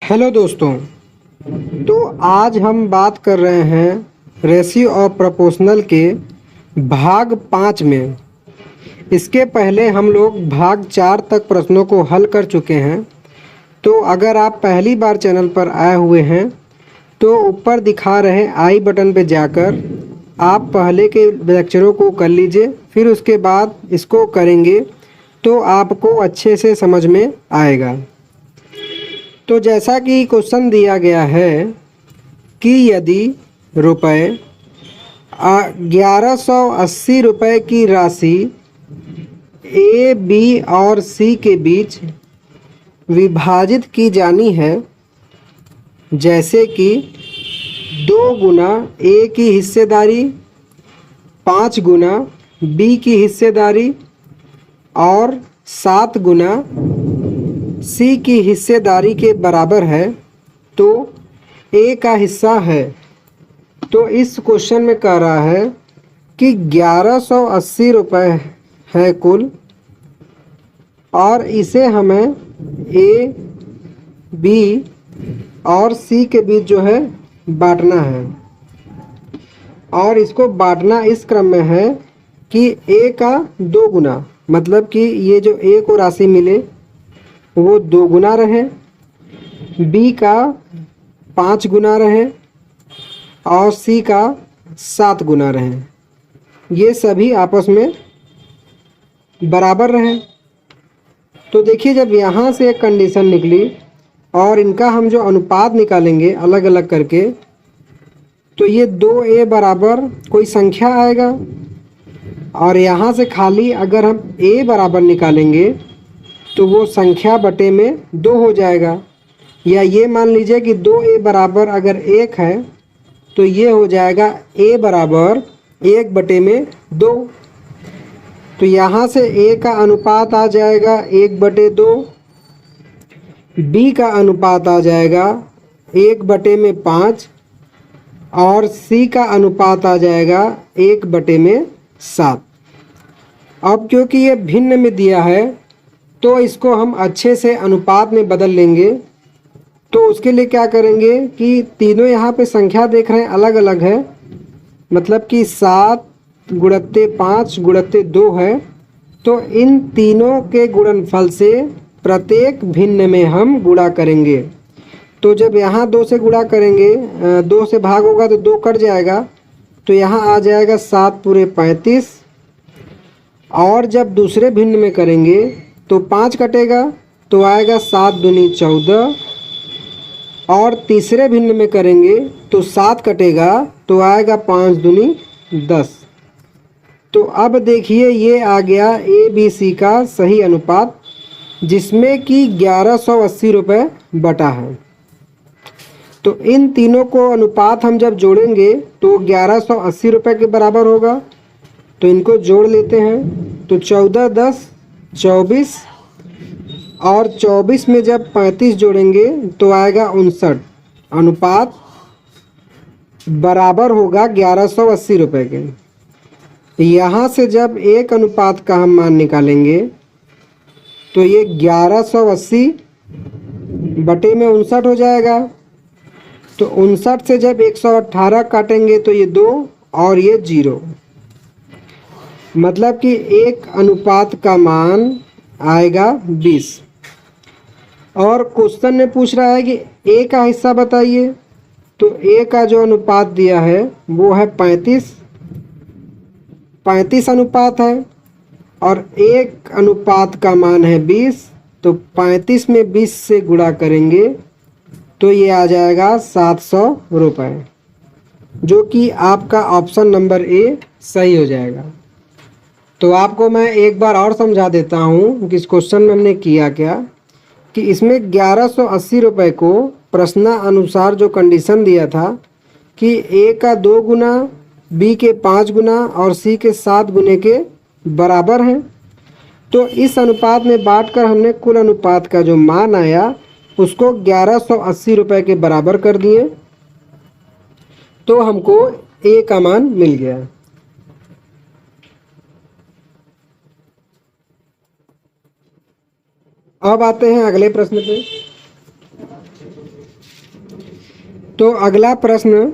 Hello दोस्तों। तो आज हम बात कर रहे हैं रेशियो ऑफ प्रोपोर्शनल के भाग 5 में। इसके पहले हम लोग भाग 4 तक प्रश्नों को हल कर चुके हैं। तो अगर आप पहली बार चैनल पर आए हुए हैं तो ऊपर दिखा रहे आई बटन पर जाकर आप पहले के लेक्चरों को कर लीजिए, फिर उसके बाद इसको करेंगे तो आपको अच्छे से समझ में आएगा। तो जैसा कि क्वेश्चन दिया गया है कि यदि रुपये 1180 रुपये की राशि ए, बी और सी के बीच विभाजित की जानी है, जैसे कि 2 गुना ए की हिस्सेदारी, 5 गुना बी की हिस्सेदारी और 7 गुना सी की हिस्सेदारी के बराबर है, तो ए का हिस्सा है। तो इस क्वेश्चन में कह रहा है कि 1180 रुपये है कुल, और इसे हमें ए, बी और सी के बीच जो है बांटना है। और इसको बांटना इस क्रम में है कि ए का 2 गुना, मतलब कि ये जो ए को राशि मिले वो 2 गुना रहे, बी का 5 गुना रहे और सी का 7 गुना रहे। ये सभी आपस में बराबर रहे। तो देखिए, जब यहाँ से एक कंडीशन निकली और इनका हम जो अनुपात निकालेंगे अलग अलग करके, तो ये 2a बराबर कोई संख्या आएगा, और यहाँ से खाली अगर हम a बराबर निकालेंगे तो वो संख्या बटे में 2 हो जाएगा। या ये मान लीजिए कि 2a बराबर अगर 1 है तो ये हो जाएगा a बराबर 1 बटे में 2। तो यहाँ से a का अनुपात आ जाएगा 1 बटे 2, b का अनुपात आ जाएगा 1 बटे में 5 और c का अनुपात आ जाएगा 1 बटे में 7। अब क्योंकि ये भिन्न में दिया है तो इसको हम अच्छे से अनुपात में बदल लेंगे। तो उसके लिए क्या करेंगे कि तीनों यहाँ पे संख्या देख रहे हैं अलग अलग है, मतलब कि 7 गुणित्ते 5 गुणित्ते 2 है। तो इन तीनों के गुणनफल से प्रत्येक भिन्न में हम गुणा करेंगे। तो जब यहाँ 2 से गुणा करेंगे, 2 से भाग होगा तो 2 कट जाएगा, तो यहाँ आ जाएगा 7 पूरे 35। और जब दूसरे भिन्न में करेंगे तो 5 कटेगा तो आएगा 7 दूनी 14, और तीसरे भिन्न में करेंगे तो 7 कटेगा तो आएगा 5 दूनी 10। तो अब देखिए, ये आ गया ए बी सी का सही अनुपात, जिसमें कि 1180 रुपये बटा है। तो इन तीनों को अनुपात हम जब जोड़ेंगे तो 1180 रुपये के बराबर होगा। तो इनको जोड़ लेते हैं। तो 14 10 24, और 24 में जब 35 जोड़ेंगे तो आएगा 59। अनुपात बराबर होगा 1180 रुपये के। यहाँ से जब एक अनुपात का हम मान निकालेंगे तो ये 1180 बटे में 59 हो जाएगा। तो 59 से जब 118 काटेंगे तो ये 2 और ये 0, मतलब कि एक अनुपात का मान आएगा 20। और क्वेश्चन में पूछ रहा है कि ए का हिस्सा बताइए। तो ए का जो अनुपात दिया है वो है 35 अनुपात है, और एक अनुपात का मान है 20। तो 35 में 20 से गुणा करेंगे तो ये आ जाएगा 700 रुपये, जो कि आपका ऑप्शन नंबर ए सही हो जाएगा। तो आपको मैं एक बार और समझा देता हूँ कि इस क्वेश्चन में हमने किया क्या, कि इसमें 1180 रुपये को प्रश्नानुसार जो कंडीशन दिया था कि ए का 2 गुना, बी के 5 गुना और सी के 7 गुने के बराबर हैं। तो इस अनुपात में बांटकर हमने कुल अनुपात का जो मान आया उसको 1180 रुपये के बराबर कर दिए, तो हमको ए का मान मिल गया। अब आते हैं अगले प्रश्न पे। तो अगला प्रश्न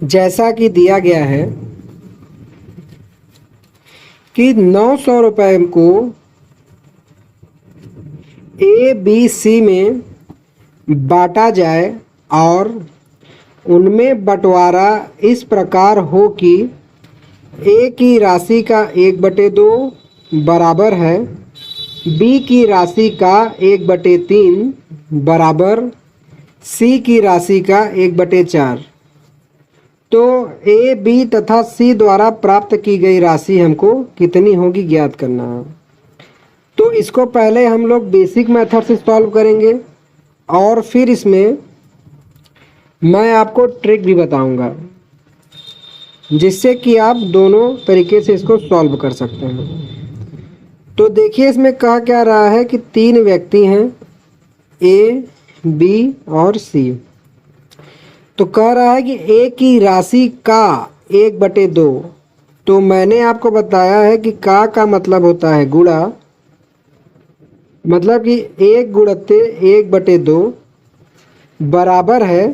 जैसा कि दिया गया है कि 900 रुपये को ए बी सी में बांटा जाए और उनमें बंटवारा इस प्रकार हो कि ए की राशि का 1/2 बराबर है बी की राशि का 1/3 बराबर सी की राशि का 1/4। तो ए बी तथा सी द्वारा प्राप्त की गई राशि हमको कितनी होगी ज्ञात करना है। तो इसको पहले हम लोग बेसिक मेथड से सॉल्व करेंगे और फिर इसमें मैं आपको ट्रिक भी बताऊंगा जिससे कि आप दोनों तरीके से इसको सॉल्व कर सकते हैं। तो देखिए इसमें कहा क्या रहा है कि 3 व्यक्ति हैं ए बी और सी। तो कह रहा है कि ए की राशि का 1/2। तो मैंने आपको बताया है कि का मतलब होता है गुणा, मतलब कि 1 गुणित 1/2 बराबर है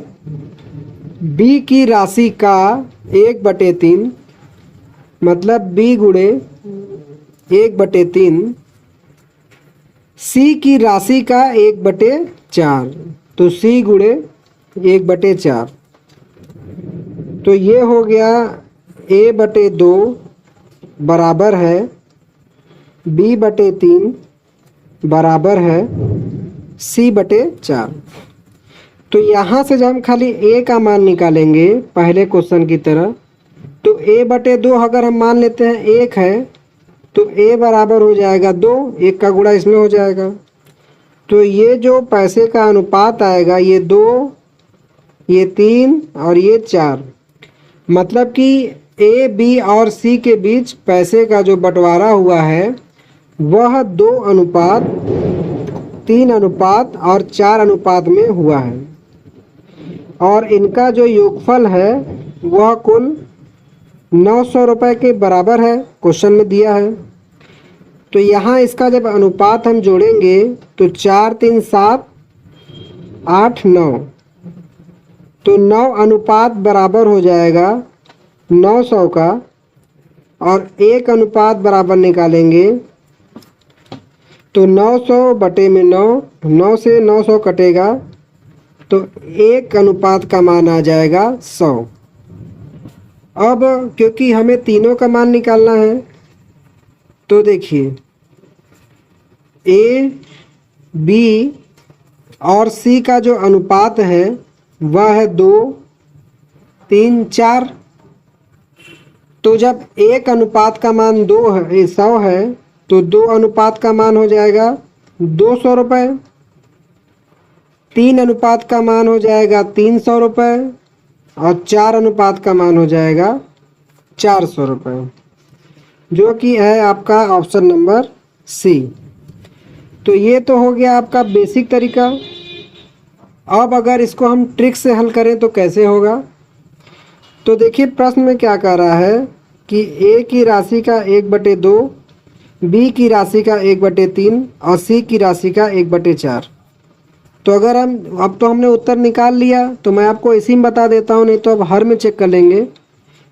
बी की राशि का 1/3, मतलब बी गुणे 1/3 सी की राशि का 1/4, तो सी गुणे 1/4। तो ये हो गया a/2 बराबर है b/3 बराबर है c/4। तो यहाँ से जब हम खाली a का मान निकालेंगे पहले क्वेश्चन की तरह, तो a/2 अगर हम मान लेते हैं 1 है तो a बराबर हो जाएगा 2, 1 का गुणा इसमें हो जाएगा। तो ये जो पैसे का अनुपात आएगा ये 2, ये 3 और ये 4, मतलब कि ए बी और सी के बीच पैसे का जो बंटवारा हुआ है वह 2:3 और 4 में हुआ है और इनका जो योगफल है वह कुल 900 रुपये के बराबर है, क्वेश्चन में दिया है। तो यहाँ इसका जब अनुपात हम जोड़ेंगे तो 4 3 7 8 9, तो 9 अनुपात बराबर हो जाएगा 900 का, और 1 अनुपात बराबर निकालेंगे तो 900 बटे में 9, 9 से 900 कटेगा तो 1 अनुपात का मान आ जाएगा 100। अब क्योंकि हमें तीनों का मान निकालना है तो देखिए ए बी और सी का जो अनुपात है वह है 2 3 4। तो जब 1 अनुपात का मान 2 है 100 है तो 2 अनुपात का मान हो जाएगा 200 रुपये, 3 अनुपात का मान हो जाएगा 300 रुपये और 4 अनुपात का मान हो जाएगा 400 रुपये, जो कि है आपका ऑप्शन नंबर सी। तो ये तो हो गया आपका बेसिक तरीका। अब अगर इसको हम ट्रिक से हल करें तो कैसे होगा। तो देखिए प्रश्न में क्या कह रहा है कि ए की राशि का 1/2, बी की राशि का 1/3 और सी की राशि का 1/4। तो अगर हम अब तो हमने उत्तर निकाल लिया तो मैं आपको इसी में बता देता हूँ, नहीं तो अब हर में चेक कर लेंगे।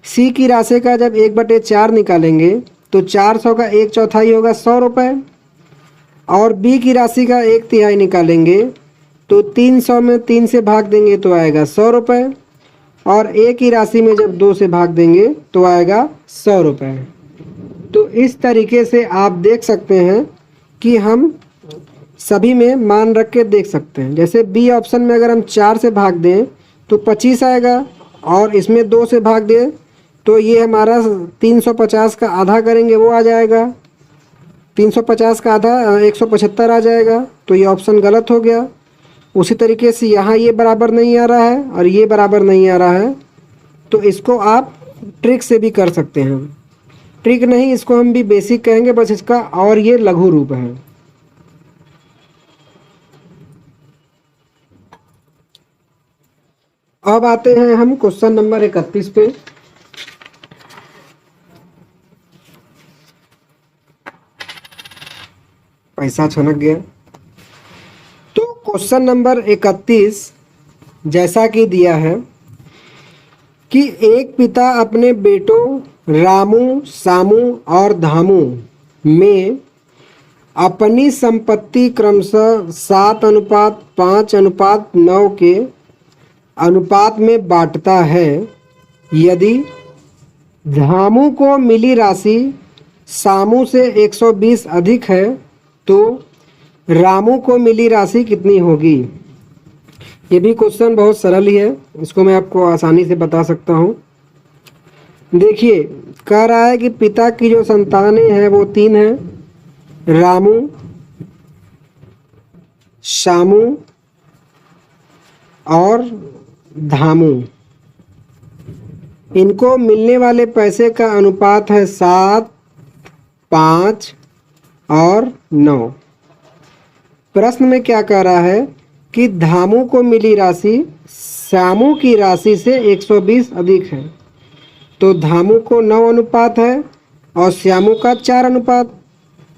सी की राशि का जब 1/4 निकालेंगे तो 400 का 1/4 होगा 100 रुपये, और बी की राशि का 1/3 निकालेंगे तो 300 में 3 से भाग देंगे तो आएगा 100 रुपये, और ए की राशि में जब 2 से भाग देंगे तो आएगा 100 रुपये। तो इस तरीके से आप देख सकते हैं कि हम सभी में मान रख के देख सकते हैं। जैसे बी ऑप्शन में अगर हम 4 से भाग दें तो 25 आएगा, और इसमें 2 से भाग दें तो ये हमारा 350 का आधा करेंगे वो आ जाएगा, 350 का आधा 175 आ जाएगा। तो ये ऑप्शन गलत हो गया। उसी तरीके से यहाँ ये बराबर नहीं आ रहा है और ये बराबर नहीं आ रहा है, तो इसको आप ट्रिक से भी कर सकते हैं। ट्रिक नहीं, इसको हम भी बेसिक कहेंगे, बस इसका और ये लघु रूप है। अब आते हैं हम क्वेश्चन नंबर 31 पे। पैसा छनक गया। तो क्वेश्चन नंबर 31 जैसा कि दिया है कि एक पिता अपने बेटों रामू, सामू और धामू में अपनी संपत्ति क्रमशः 7:5:9 के अनुपात में बांटता है। यदि धामू को मिली राशि सामू से 120 अधिक है तो रामू को मिली राशि कितनी होगी। ये भी क्वेश्चन बहुत सरल ही है, इसको मैं आपको आसानी से बता सकता हूँ। देखिए, कह रहा है कि पिता की जो संतानें हैं वो 3 हैं, रामू, शामू और धामू। इनको मिलने वाले पैसे का अनुपात है 7, 5 और 9। प्रश्न में क्या कह रहा है कि धामू को मिली राशि श्यामू की राशि से 120 अधिक है, तो धामू को 9 अनुपात है और श्यामू का 4 अनुपात।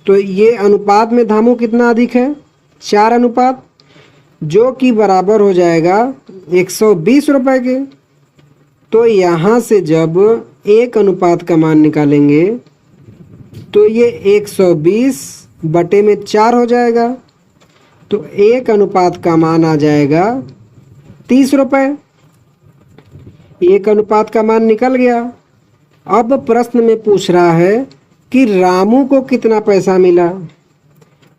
तो ये अनुपात में धामू कितना अधिक है, 4 अनुपात, जो कि बराबर हो जाएगा 120 रुपये के। तो यहाँ से जब 1 अनुपात का मान निकालेंगे तो ये 120/4 हो जाएगा, तो 1 अनुपात का मान आ जाएगा 30 रुपये। 1 अनुपात का मान निकल गया। अब प्रश्न में पूछ रहा है कि रामू को कितना पैसा मिला।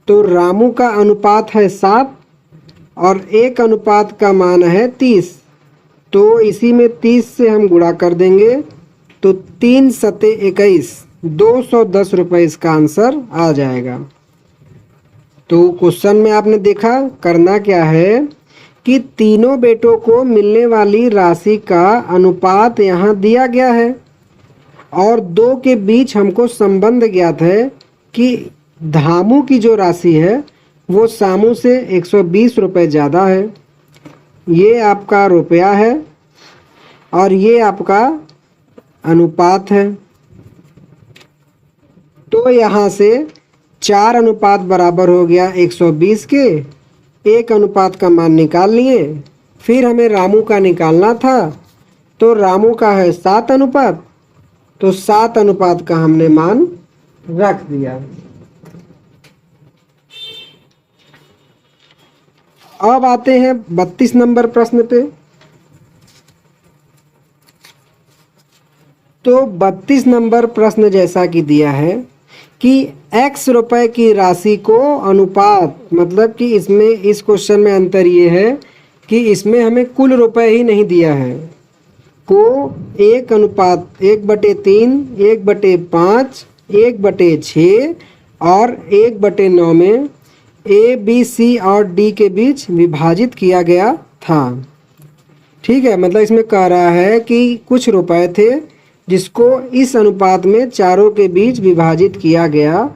तो रामू का अनुपात है 7 और 1 अनुपात का मान है 30, तो इसी में 30 से हम गुणा कर देंगे तो 3 सते 21, 210 रुपये इसका आंसर आ जाएगा। तो क्वेश्चन में आपने देखा करना क्या है कि तीनों बेटों को मिलने वाली राशि का अनुपात यहाँ दिया गया है और 2 के बीच हमको संबंध ज्ञात है कि धामू की जो राशि है वो सामू से 120 रुपये ज़्यादा है। ये आपका रुपया है और ये आपका अनुपात है। तो यहाँ से 4 अनुपात बराबर हो गया 120 के। 1 अनुपात का मान निकाल लिए, फिर हमें रामू का निकालना था, तो रामू का है 7 अनुपात, तो 7 अनुपात का हमने मान रख दिया। अब आते हैं 32 नंबर प्रश्न पे। तो 32 नंबर प्रश्न जैसा कि दिया है कि x रुपए की राशि को अनुपात, मतलब कि इसमें इस क्वेश्चन में अंतर ये है कि इसमें हमें कुल रुपए ही नहीं दिया है, को 1 अनुपात 1/3, 1/5, 1/6 और 1/9 में ए, बी, सी और डी के बीच विभाजित किया गया था। ठीक है, मतलब इसमें कह रहा है कि कुछ रुपए थे जिसको इस अनुपात में चारों के बीच विभाजित किया गया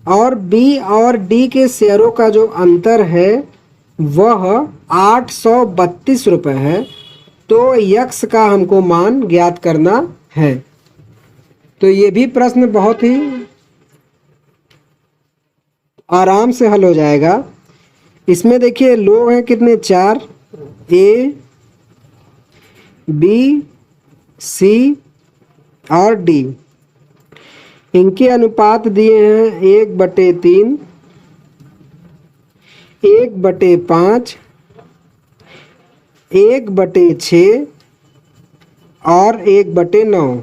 और बी और डी के शेयरों का जो अंतर है वह 832 रुपये है। तो यक्स का हमको मान ज्ञात करना है। तो ये भी प्रश्न बहुत ही आराम से हल हो जाएगा। इसमें देखिए लोग हैं कितने, 4, ए, बी, सी और डी। इनके अनुपात दिए हैं 1/3, 1/5, 1/6 और 1/9।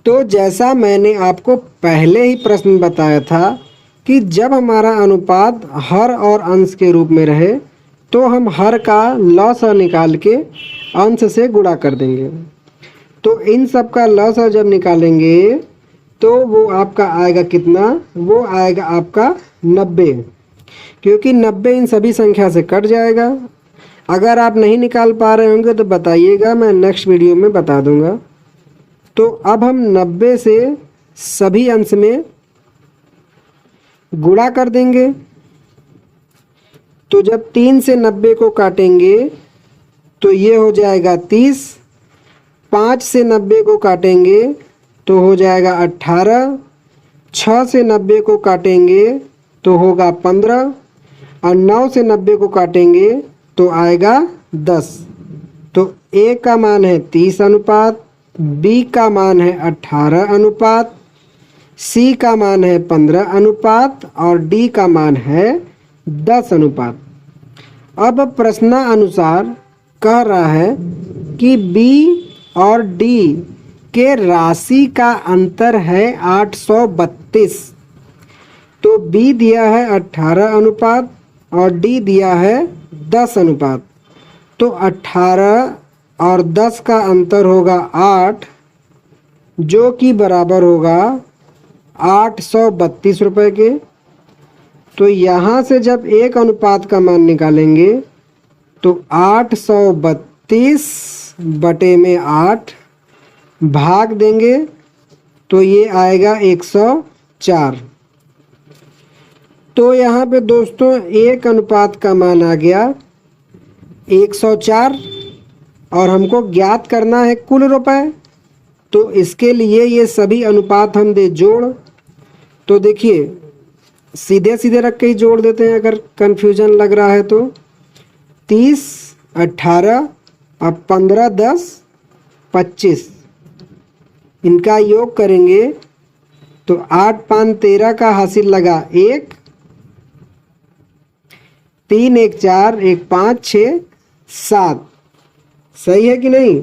तो जैसा मैंने आपको पहले ही प्रश्न बताया था कि जब हमारा अनुपात हर और अंश के रूप में रहे तो हम हर का लॉसा निकाल के अंश से गुणा कर देंगे। तो इन सब का लॉसा जब निकालेंगे तो वो आपका आएगा कितना, वो आएगा आपका 90, क्योंकि 90 इन सभी संख्या से कट जाएगा। अगर आप नहीं निकाल पा रहे होंगे तो बताइएगा, मैं नेक्स्ट वीडियो में बता दूंगा। तो अब हम 90 से सभी अंश में गुणा कर देंगे। तो जब 3 से 90 को काटेंगे तो ये हो जाएगा 30, 5 से 90 को काटेंगे तो हो जाएगा 18, 6 से 90 को काटेंगे तो होगा 15 और 9 से 90 को काटेंगे तो आएगा 10। तो ए का मान है 30 अनुपात, बी का मान है 18 अनुपात, सी का मान है 15 अनुपात और डी का मान है 10 अनुपात। अब प्रश्नानुसार कह रहा है कि बी और डी के राशि का अंतर है 832। तो बी दिया है 18 अनुपात और डी दिया है 10 अनुपात। तो 18 और 10 का अंतर होगा 8, जो कि बराबर होगा 832 रुपये के। तो यहाँ से जब एक अनुपात का मान निकालेंगे तो 832 बटे में 8 भाग देंगे तो ये आएगा 104। तो यहाँ पे दोस्तों एक अनुपात का मान आ गया 104 और हमको ज्ञात करना है कुल रुपए। तो इसके लिए ये सभी अनुपात हम दे जोड़। तो देखिए सीधे सीधे रख के ही जोड़ देते हैं अगर कन्फ्यूजन लग रहा है तो। 30, 18 अब 15, 10, 25 इनका योग करेंगे तो 8, 5, 13 का हासिल लगा 1, 3, 1, 4, 1, 5, 6, 7। सही है कि नहीं?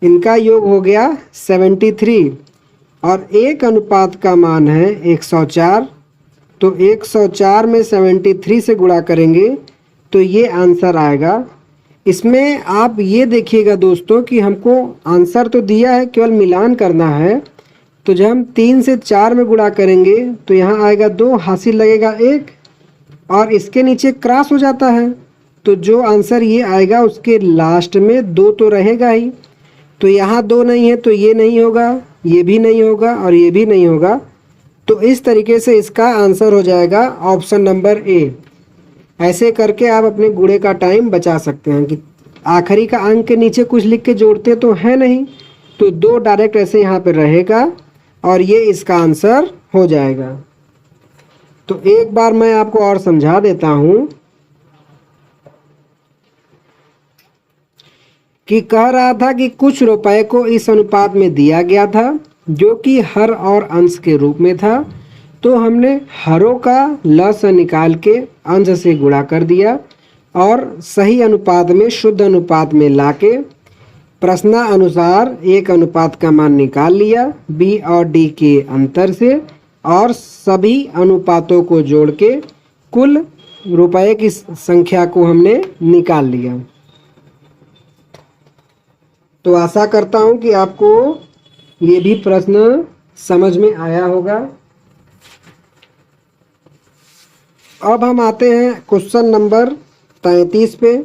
इनका योग हो गया 73 और एक अनुपात का मान है 104। तो 104 में 73 से गुणा करेंगे तो ये आंसर आएगा। इसमें आप ये देखिएगा दोस्तों कि हमको आंसर तो दिया है, केवल मिलान करना है। तो जब हम 3 से 4 में गुणा करेंगे तो यहाँ आएगा 2, हासिल लगेगा 1 और इसके नीचे क्रॉस हो जाता है। तो जो आंसर ये आएगा उसके लास्ट में 2 तो रहेगा ही। तो यहाँ 2 नहीं है तो ये नहीं होगा, ये भी नहीं होगा और ये भी नहीं होगा। तो इस तरीके से इसका आंसर हो जाएगा ऑप्शन नंबर ए। ऐसे करके आप अपने गुणे का टाइम बचा सकते हैं कि आखिरी का अंक के नीचे कुछ लिख के जोड़ते तो है नहीं, तो 2 डायरेक्ट ऐसे यहाँ पे रहेगा और ये इसका आंसर हो जाएगा। तो एक बार मैं आपको और समझा देता हूँ कि कह रहा था कि कुछ रुपए को इस अनुपात में दिया गया था जो कि हर और अंश के रूप में था। तो हमने हरों का लस निकाल के अंश से गुणा कर दिया और सही अनुपात में, शुद्ध अनुपात में लाके प्रश्नानुसार एक अनुपात का मान निकाल लिया बी और डी के अंतर से और सभी अनुपातों को जोड़ के कुल रुपए की संख्या को हमने निकाल लिया। तो आशा करता हूं कि आपको ये भी प्रश्न समझ में आया होगा। अब हम आते हैं क्वेश्चन नंबर 33 पे।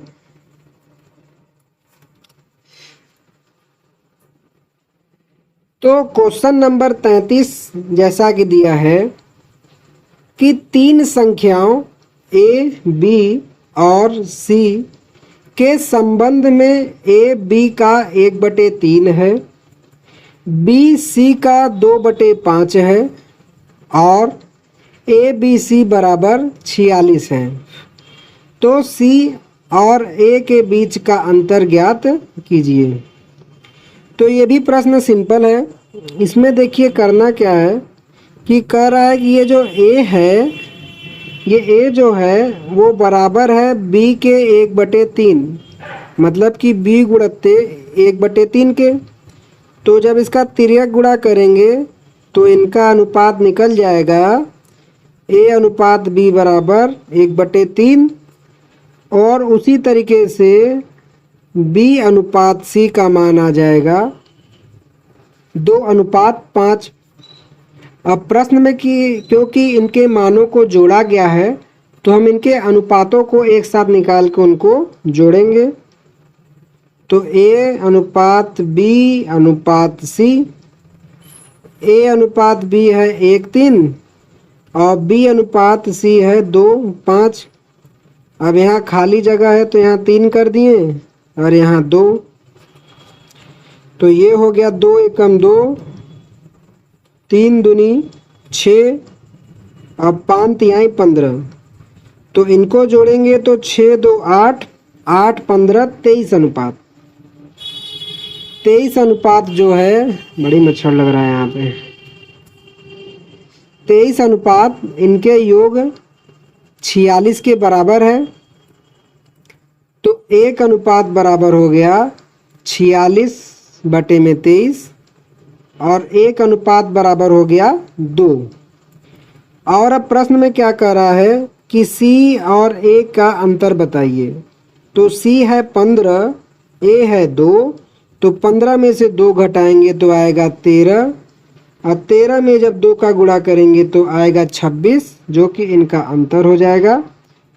तो क्वेश्चन नंबर 33 जैसा कि दिया है कि 3 संख्याओं ए, बी और सी के संबंध में ए बी का 1/3 है, बी सी का 2/5 है और ए बी सी बराबर 46 है। तो सी और ए के बीच का अंतर ज्ञात कीजिए। तो ये भी प्रश्न सिंपल है। इसमें देखिए करना क्या है कि कह रहा है कि ये जो ए है, ये ए जो है वो बराबर है बी के 1/3, मतलब कि बी गुणित 1/3 के। तो जब इसका तिर्यक गुणा करेंगे तो इनका अनुपात निकल जाएगा ए अनुपात बी बराबर 1/3 और उसी तरीके से बी अनुपात सी का मान आ जाएगा 2:5। अब प्रश्न में कि क्योंकि इनके मानों को जोड़ा गया है तो हम इनके अनुपातों को एक साथ निकाल के उनको जोड़ेंगे। तो ए अनुपात बी अनुपात सी, ए अनुपात बी है 1:3 और बी अनुपात सी है 2:5। अब यहाँ खाली जगह है तो यहाँ 3 कर दिए और यहाँ 2। तो ये हो गया 2 एकम 2, 3 दूनी 6 और 5 तिहाई 15। तो इनको जोड़ेंगे तो 6 2 8, 8 15 23 अनुपात। 23 अनुपात जो है, बड़ी मच्छर लग रहा है यहाँ पे। 23 अनुपात इनके योग 46 के बराबर है। तो 1 अनुपात बराबर हो गया 46/23 और 1 अनुपात बराबर हो गया 2। और अब प्रश्न में क्या कह रहा है कि C और A का अंतर बताइए। तो C है 15, A है 2, तो 15 में से 2 घटाएंगे तो आएगा 13, और 13 में जब 2 का गुणा करेंगे तो आएगा 26, जो कि इनका अंतर हो जाएगा।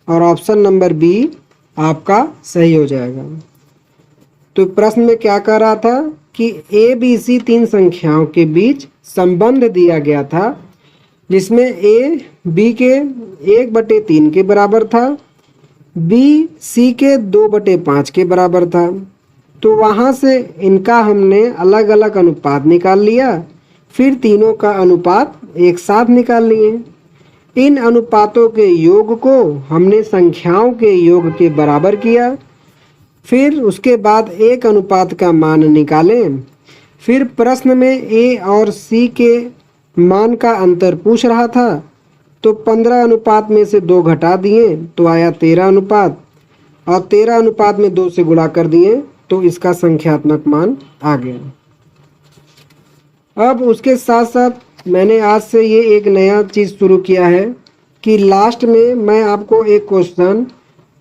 और ऑप्शन नंबर बी आपका सही हो जाएगा। तो प्रश्न में क्या कह रहा था कि ABC 3 संख्याओं के बीच संबंध दिया गया था, जिसमें A B के 1/3 के बराबर था, B C के 2/5 के बराबर था। तो वहाँ से इनका हमने अलग अलग अनुपात निकाल लिया, फिर तीनों का अनुपात एक साथ निकाल लिए। इन अनुपातों के योग को हमने संख्याओं के योग के बराबर किया, फिर उसके बाद 1 अनुपात का मान निकालें। फिर प्रश्न में A और C के मान का अंतर पूछ रहा था, तो 15 अनुपात में से 2 घटा दिए तो आया 13 अनुपात, और 13 अनुपात में 2 से गुणा कर दिए तो इसका संख्यात्मक मान आ गया। अब उसके साथ साथ मैंने आज से ये एक नया चीज़ शुरू किया है कि लास्ट में मैं आपको एक क्वेश्चन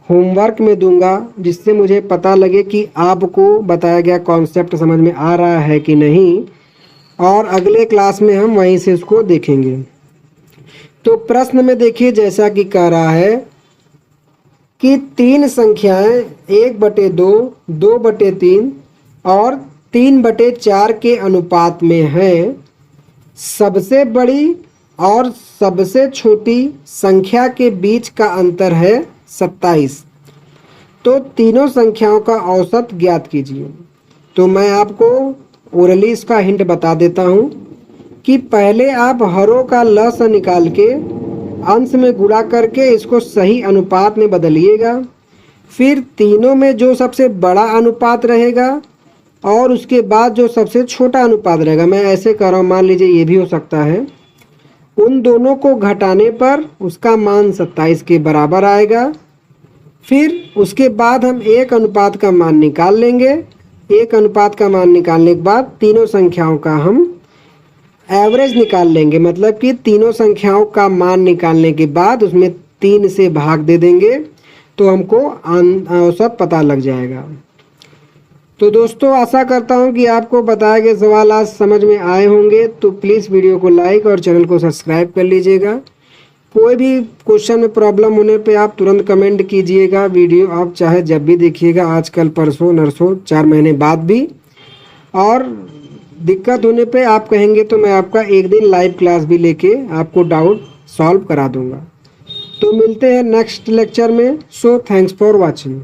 होमवर्क में दूंगा, जिससे मुझे पता लगे कि आपको बताया गया कॉन्सेप्ट समझ में आ रहा है कि नहीं, और अगले क्लास में हम वहीं से इसको देखेंगे। तो प्रश्न में देखिए, जैसा कि कह रहा है कि 3 संख्याएं 1/2, 2/3 और 3/4 के अनुपात में हैं। सबसे बड़ी और सबसे छोटी संख्या के बीच का अंतर है 27। तो तीनों संख्याओं का औसत ज्ञात कीजिए। तो मैं आपको ओरली इसका हिंट बता देता हूँ कि पहले आप हरों का लस निकाल के अंश में गुणा करके इसको सही अनुपात में बदलिएगा। फिर तीनों में जो सबसे बड़ा अनुपात रहेगा और उसके बाद जो सबसे छोटा अनुपात रहेगा, मैं ऐसे कर रहा हूँ, मान लीजिए ये भी हो सकता है, उन दोनों को घटाने पर उसका मान 27 के बराबर आएगा। फिर उसके बाद हम 1 अनुपात का मान निकाल लेंगे। 1 अनुपात का मान निकालने के बाद तीनों संख्याओं का हम एवरेज निकाल लेंगे, मतलब कि तीनों संख्याओं का मान निकालने के बाद उसमें 3 से भाग दे देंगे तो हमको औसत पता लग जाएगा। तो दोस्तों, आशा करता हूं कि आपको बताए गए सवाल आज समझ में आए होंगे। तो प्लीज़ वीडियो को लाइक और चैनल को सब्सक्राइब कर लीजिएगा। कोई भी क्वेश्चन में प्रॉब्लम होने पे आप तुरंत कमेंट कीजिएगा। वीडियो आप चाहे जब भी देखिएगा, आजकल, परसों, नरसों, 4 महीने बाद भी। और दिक्कत होने पे आप कहेंगे तो मैं आपका एक दिन लाइव क्लास भी लेके आपको डाउट सॉल्व करा दूंगा। तो मिलते हैं नेक्स्ट लेक्चर में। So thanks for watching.